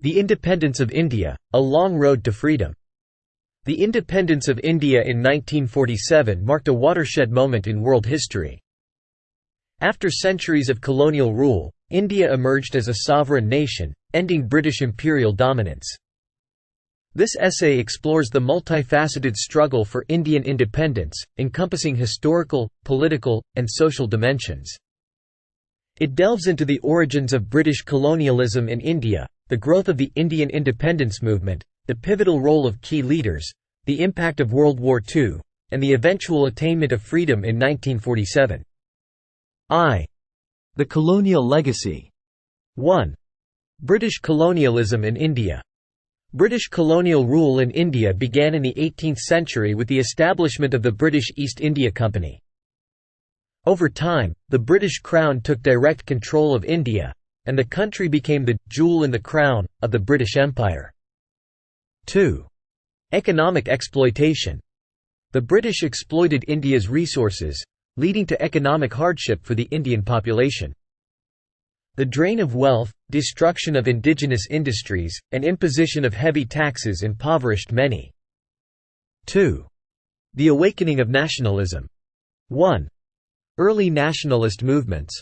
The independence of India, a long road to freedom. The independence of India in 1947 marked a watershed moment in world history. After centuries of colonial rule, India emerged as a sovereign nation, ending British imperial dominance. This essay explores the multifaceted struggle for Indian independence, encompassing historical, political, and social dimensions. It delves into the origins of British colonialism in India, the growth of the Indian independence movement, the pivotal role of key leaders, the impact of World War II, and the eventual attainment of freedom in 1947. The colonial legacy. 1. British colonialism in India. British colonial rule in India began in the 18th century with the establishment of the British East India Company. Over time, the British Crown took direct control of India, and the country became the «jewel in the crown» of the British Empire. 2. Economic exploitation. The British exploited India's resources, leading to economic hardship for the Indian population. The drain of wealth, destruction of indigenous industries, and imposition of heavy taxes impoverished many. 2. The awakening of nationalism. 1. Early nationalist movements.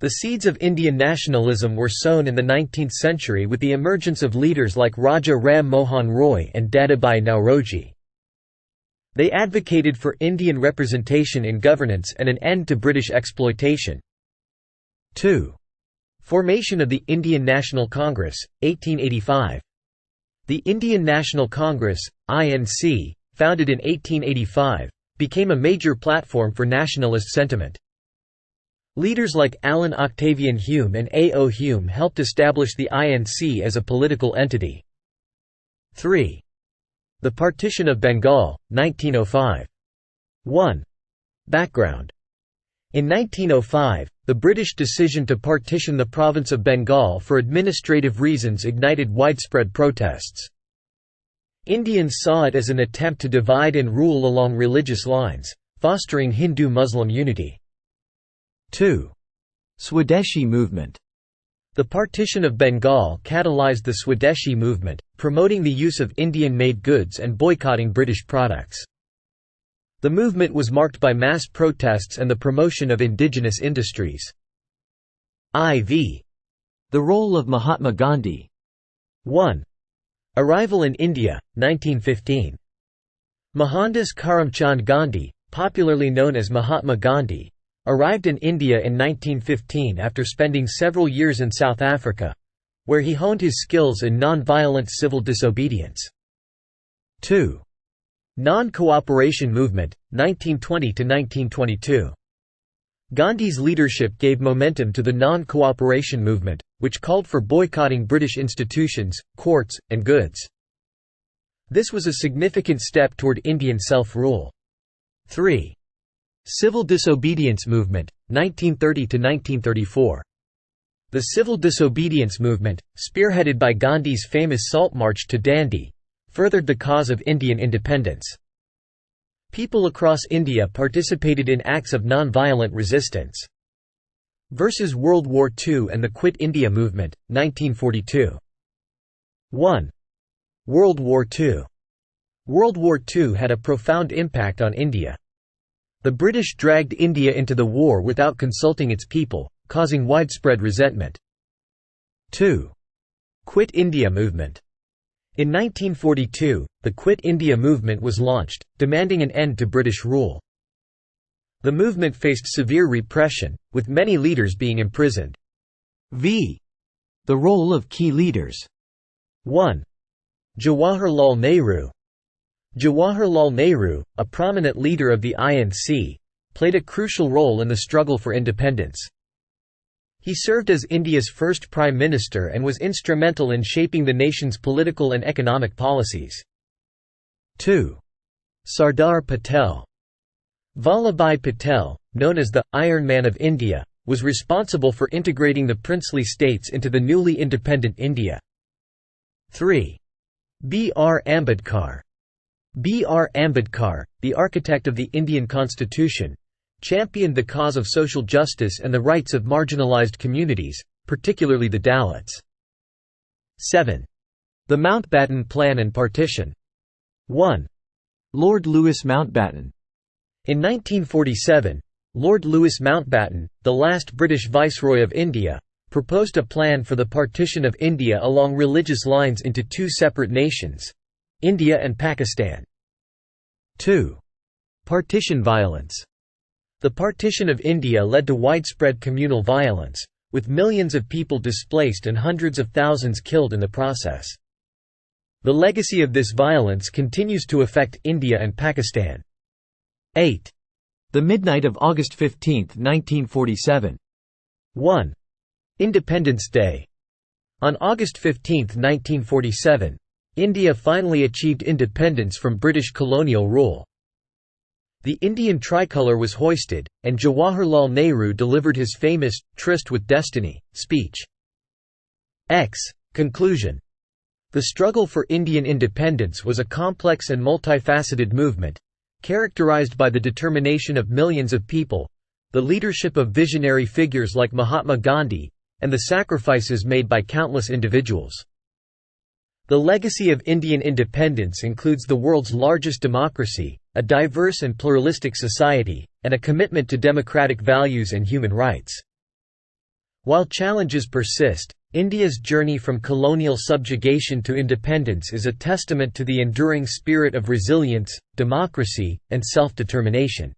The seeds of Indian nationalism were sown in the 19th century with the emergence of leaders like Raja Ram Mohan Roy and Dadabhai Nauroji. They advocated for Indian representation in governance and an end to British exploitation. 2. Formation of the Indian National Congress, 1885. The Indian National Congress, INC, founded in 1885, became a major platform for nationalist sentiment. Leaders like Alan Octavian Hume and A. O. Hume helped establish the INC as a political entity. 3. The Partition of Bengal, 1905. 1. Background. In 1905, the British decision to partition the province of Bengal for administrative reasons ignited widespread protests. Indians saw it as an attempt to divide and rule along religious lines, fostering Hindu-Muslim unity. 2. Swadeshi movement. The partition of Bengal catalyzed the Swadeshi movement, promoting the use of Indian-made goods and boycotting British products. The movement was marked by mass protests and the promotion of indigenous industries. IV. The role of Mahatma Gandhi. 1. Arrival in India, 1915. Mohandas Karamchand Gandhi, popularly known as Mahatma Gandhi, arrived in India in 1915 after spending several years in South Africa, where he honed his skills in non-violent civil disobedience. 2. Non-cooperation movement, 1920–1922. Gandhi's leadership gave momentum to the non-cooperation movement, which called for boycotting British institutions, courts, and goods. This was a significant step toward Indian self-rule. 3. Civil disobedience movement, 1930–1934. The civil disobedience movement, spearheaded by Gandhi's famous Salt March to Dandi, furthered the cause of Indian independence. People across India participated in acts of non-violent resistance. Versus World War II and the Quit India movement, 1942. 1. World War II. World War II had a profound impact on India. The British dragged India into the war without consulting its people, causing widespread resentment. 2. Quit India movement. In 1942, the Quit India movement was launched, demanding an end to British rule. The movement faced severe repression, with many leaders being imprisoned. The role of key leaders. 1. Jawaharlal Nehru. Jawaharlal Nehru, a prominent leader of the INC, played a crucial role in the struggle for independence. He served as India's first Prime Minister and was instrumental in shaping the nation's political and economic policies. 2. Sardar Patel. Vallabhbhai Patel, known as the Iron Man of India, was responsible for integrating the princely states into the newly independent India. 3. B. R. Ambedkar. B. R. Ambedkar, the architect of the Indian Constitution, championed the cause of social justice and the rights of marginalized communities, particularly the Dalits. 7. The Mountbatten Plan and Partition. 1. Lord Louis Mountbatten. In 1947, Lord Louis Mountbatten, the last British Viceroy of India, proposed a plan for the partition of India along religious lines into two separate nations, India and Pakistan. 2. Partition violence. The partition of India led to widespread communal violence, with millions of people displaced and hundreds of thousands killed in the process. The legacy of this violence continues to affect India and Pakistan. 8. The midnight of August 15, 1947. 1. Independence Day. On August 15, 1947, India finally achieved independence from British colonial rule. The Indian tricolour was hoisted, and Jawaharlal Nehru delivered his famous "Tryst with Destiny" speech. Conclusion. The struggle for Indian independence was a complex and multifaceted movement, characterized by the determination of millions of people, the leadership of visionary figures like Mahatma Gandhi, and the sacrifices made by countless individuals. The legacy of Indian independence includes the world's largest democracy, a diverse and pluralistic society, and a commitment to democratic values and human rights. While challenges persist, India's journey from colonial subjugation to independence is a testament to the enduring spirit of resilience, democracy, and self-determination.